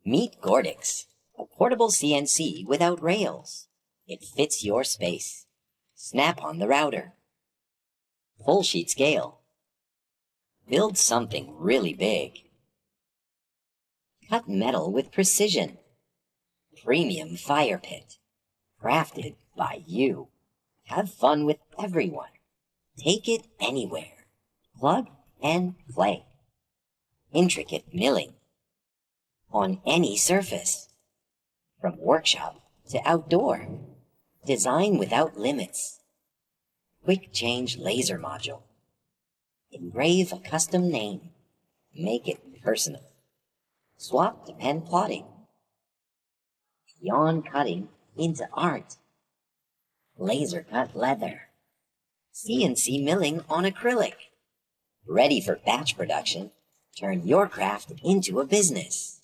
Meet Gordix, a portable CNC without rails. It fits your space. Snap on the router. Full sheet scale. Build something really big. Cut metal with precision. Premium fire pit. Crafted by you. Have fun with everyone. Take it anywhere. Plug and play. Intricate milling. On any surface. From workshop to outdoor. Design without limits. Quick change laser module. Engrave a custom name. Make it personal. Swap to pen plotting. Beyond cutting into art. Laser cut leather. CNC milling on acrylic. Ready for batch production. Turn your craft into a business.